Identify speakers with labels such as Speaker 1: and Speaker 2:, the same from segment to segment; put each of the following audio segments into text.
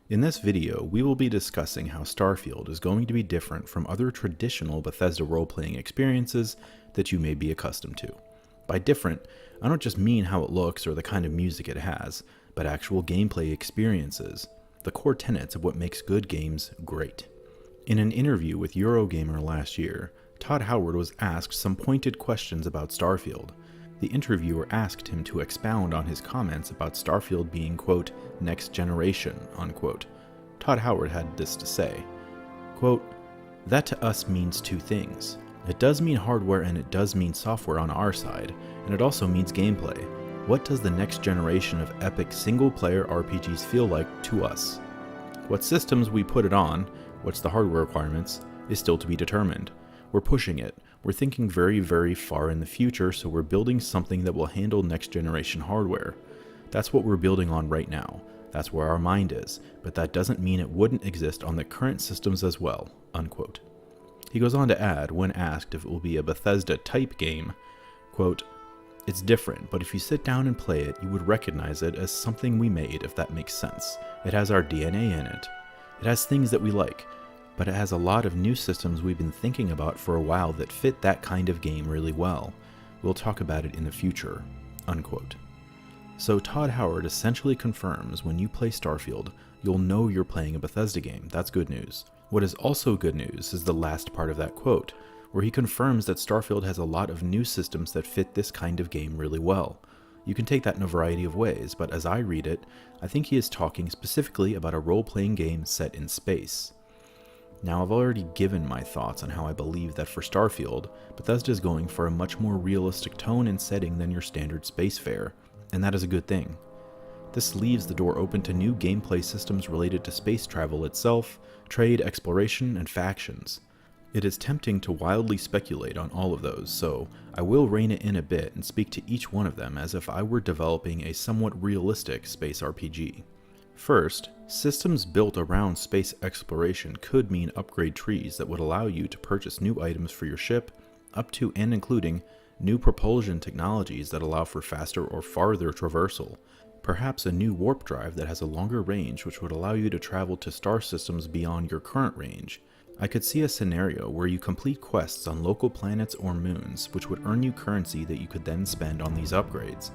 Speaker 1: In this video, we will be discussing how Starfield is going to be different from other traditional Bethesda role-playing experiences that you may be accustomed to. By different, I don't just mean how it looks or the kind of music it has, but actual gameplay experiences, the core tenets of what makes good games great. In an interview with Eurogamer last year, Todd Howard was asked some pointed questions about Starfield. The interviewer asked him to expound on his comments about Starfield being, quote, next generation, unquote. Todd Howard had this to say, quote, that to us means two things. It does mean hardware and it does mean software on our side, and it also means gameplay. What does the next generation of epic single-player RPGs feel like to us? What systems we put it on, what's the hardware requirements, is still to be determined. We're pushing it. We're thinking very, very far in the future, so we're building something that will handle next generation hardware. That's what we're building on right now. That's where our mind is, but that doesn't mean it wouldn't exist on the current systems as well, unquote. He goes on to add, when asked if it will be a Bethesda-type game, quote, it's different, but if you sit down and play it, you would recognize it as something we made, if that makes sense. It has our DNA in it. It has things that we like, but it has a lot of new systems we've been thinking about for a while that fit that kind of game really well. We'll talk about it in the future, unquote. So Todd Howard essentially confirms when you play Starfield, you'll know you're playing a Bethesda game. That's good news. What is also good news is the last part of that quote, where he confirms that Starfield has a lot of new systems that fit this kind of game really well. You can take that in a variety of ways, but as I read it, I think he is talking specifically about a role-playing game set in space. Now, I've already given my thoughts on how I believe that for Starfield, Bethesda is going for a much more realistic tone and setting than your standard space fare, and that is a good thing. This leaves the door open to new gameplay systems related to space travel itself, trade, exploration, and factions. It is tempting to wildly speculate on all of those, so I will rein it in a bit and speak to each one of them as if I were developing a somewhat realistic space RPG. First, systems built around space exploration could mean upgrade trees that would allow you to purchase new items for your ship, up to and including new propulsion technologies that allow for faster or farther traversal, perhaps a new warp drive that has a longer range which would allow you to travel to star systems beyond your current range. I could see a scenario where you complete quests on local planets or moons which would earn you currency that you could then spend on these upgrades.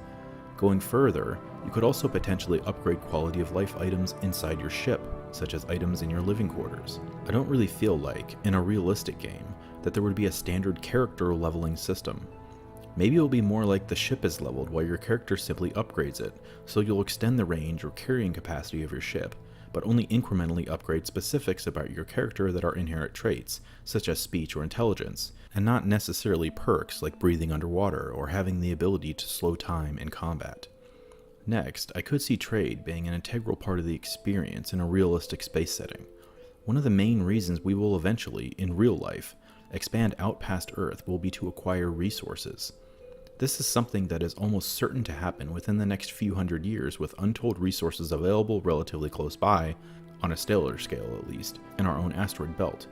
Speaker 1: Going further, you could also potentially upgrade quality of life items inside your ship, such as items in your living quarters. I don't really feel like, in a realistic game, that there would be a standard character leveling system. Maybe it'll be more like the ship is leveled while your character simply upgrades it, so you'll extend the range or carrying capacity of your ship, but only incrementally upgrade specifics about your character that are inherent traits, such as speech or intelligence, and not necessarily perks like breathing underwater or having the ability to slow time in combat. Next, I could see trade being an integral part of the experience in a realistic space setting. One of the main reasons we will eventually, in real life, expand out past Earth will be to acquire resources. This is something that is almost certain to happen within the next few hundred years, with untold resources available relatively close by, on a stellar scale at least, in our own asteroid belt.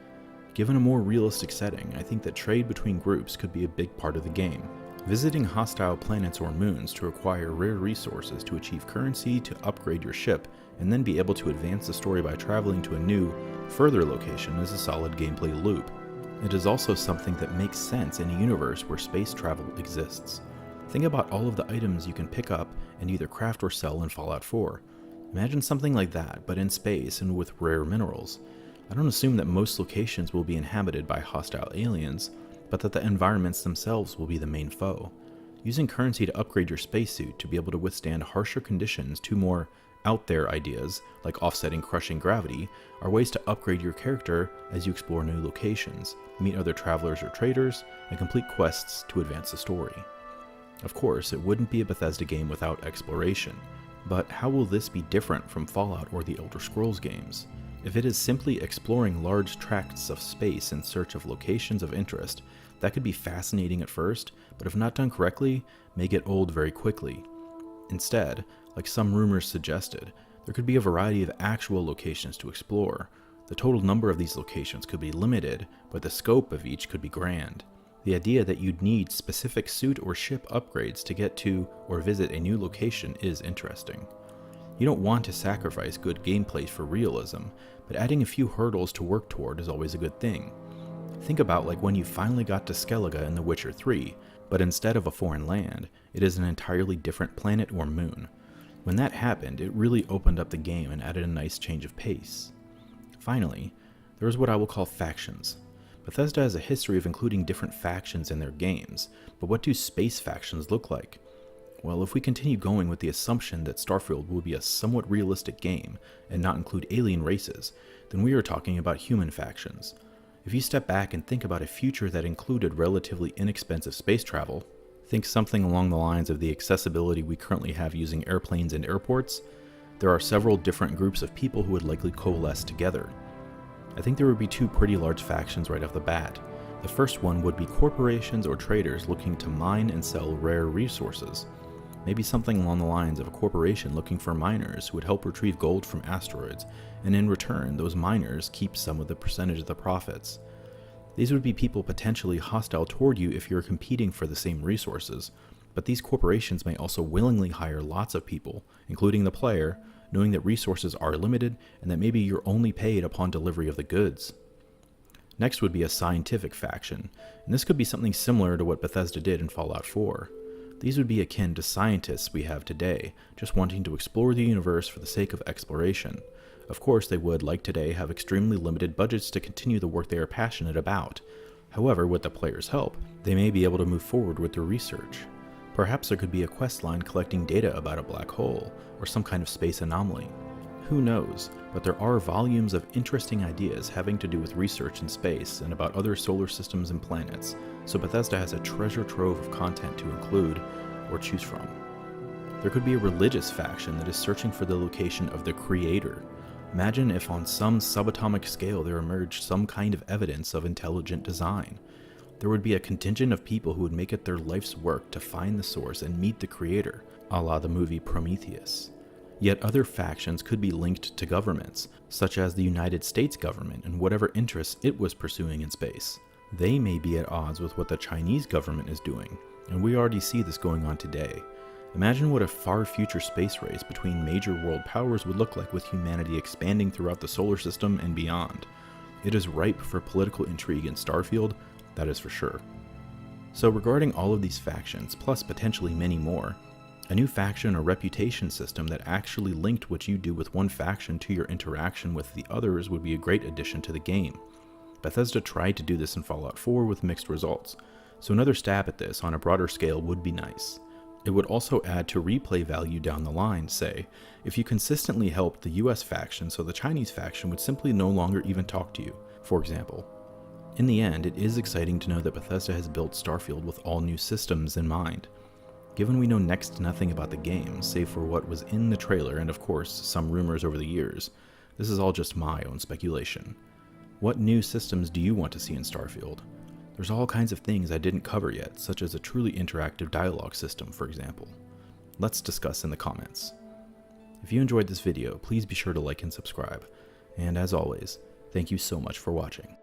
Speaker 1: Given a more realistic setting, I think that trade between groups could be a big part of the game. Visiting hostile planets or moons to acquire rare resources to achieve currency to upgrade your ship, and then be able to advance the story by traveling to a new, further location is a solid gameplay loop. It is also something that makes sense in a universe where space travel exists. Think about all of the items you can pick up and either craft or sell in Fallout 4. Imagine something like that, but in space and with rare minerals. I don't assume that most locations will be inhabited by hostile aliens, but that the environments themselves will be the main foe. Using currency to upgrade your spacesuit to be able to withstand harsher conditions to more out there ideas, like offsetting crushing gravity, are ways to upgrade your character as you explore new locations, meet other travelers or traders, and complete quests to advance the story. Of course, it wouldn't be a Bethesda game without exploration, but how will this be different from Fallout or the Elder Scrolls games? If it is simply exploring large tracts of space in search of locations of interest, that could be fascinating at first, but if not done correctly, may get old very quickly. Instead, like some rumors suggested, there could be a variety of actual locations to explore. The total number of these locations could be limited, but the scope of each could be grand. The idea that you'd need specific suit or ship upgrades to get to or visit a new location is interesting. You don't want to sacrifice good gameplay for realism, but adding a few hurdles to work toward is always a good thing. Think about like when you finally got to Skellige in The Witcher 3, but instead of a foreign land, it is an entirely different planet or moon. When that happened, it really opened up the game and added a nice change of pace. Finally, there is what I will call factions. Bethesda has a history of including different factions in their games, but what do space factions look like? Well, if we continue going with the assumption that Starfield will be a somewhat realistic game and not include alien races, then we are talking about human factions. If you step back and think about a future that included relatively inexpensive space travel, think something along the lines of the accessibility we currently have using airplanes and airports, there are several different groups of people who would likely coalesce together. I think there would be two pretty large factions right off the bat. The first one would be corporations or traders looking to mine and sell rare resources. Maybe something along the lines of a corporation looking for miners who would help retrieve gold from asteroids, and in return, those miners keep some of the percentage of the profits. These would be people potentially hostile toward you if you're competing for the same resources, but these corporations may also willingly hire lots of people, including the player, knowing that resources are limited and that maybe you're only paid upon delivery of the goods. Next would be a scientific faction, and this could be something similar to what Bethesda did in Fallout 4. These would be akin to scientists we have today, just wanting to explore the universe for the sake of exploration. Of course, they would, like today, have extremely limited budgets to continue the work they are passionate about. However, with the player's help, they may be able to move forward with their research. Perhaps there could be a quest line collecting data about a black hole, or some kind of space anomaly. Who knows, but there are volumes of interesting ideas having to do with research in space and about other solar systems and planets, so Bethesda has a treasure trove of content to include or choose from. There could be a religious faction that is searching for the location of the Creator. Imagine if on some subatomic scale there emerged some kind of evidence of intelligent design. There would be a contingent of people who would make it their life's work to find the source and meet the Creator, a la the movie Prometheus. Yet other factions could be linked to governments, such as the United States government and whatever interests it was pursuing in space. They may be at odds with what the Chinese government is doing, and we already see this going on today. Imagine what a far future space race between major world powers would look like with humanity expanding throughout the solar system and beyond. It is ripe for political intrigue in Starfield, that is for sure. So regarding all of these factions, plus potentially many more, a new faction or reputation system that actually linked what you do with one faction to your interaction with the others would be a great addition to the game. Bethesda tried to do this in Fallout 4 with mixed results, so another stab at this on a broader scale would be nice. It would also add to replay value down the line, say, if you consistently helped the US faction so the Chinese faction would simply no longer even talk to you, for example. In the end, it is exciting to know that Bethesda has built Starfield with all new systems in mind. Given we know next to nothing about the game, save for what was in the trailer and of course some rumors over the years, this is all just my own speculation. What new systems do you want to see in Starfield? There's all kinds of things I didn't cover yet, such as a truly interactive dialogue system, for example. Let's discuss in the comments. If you enjoyed this video, please be sure to like and subscribe. And as always, thank you so much for watching.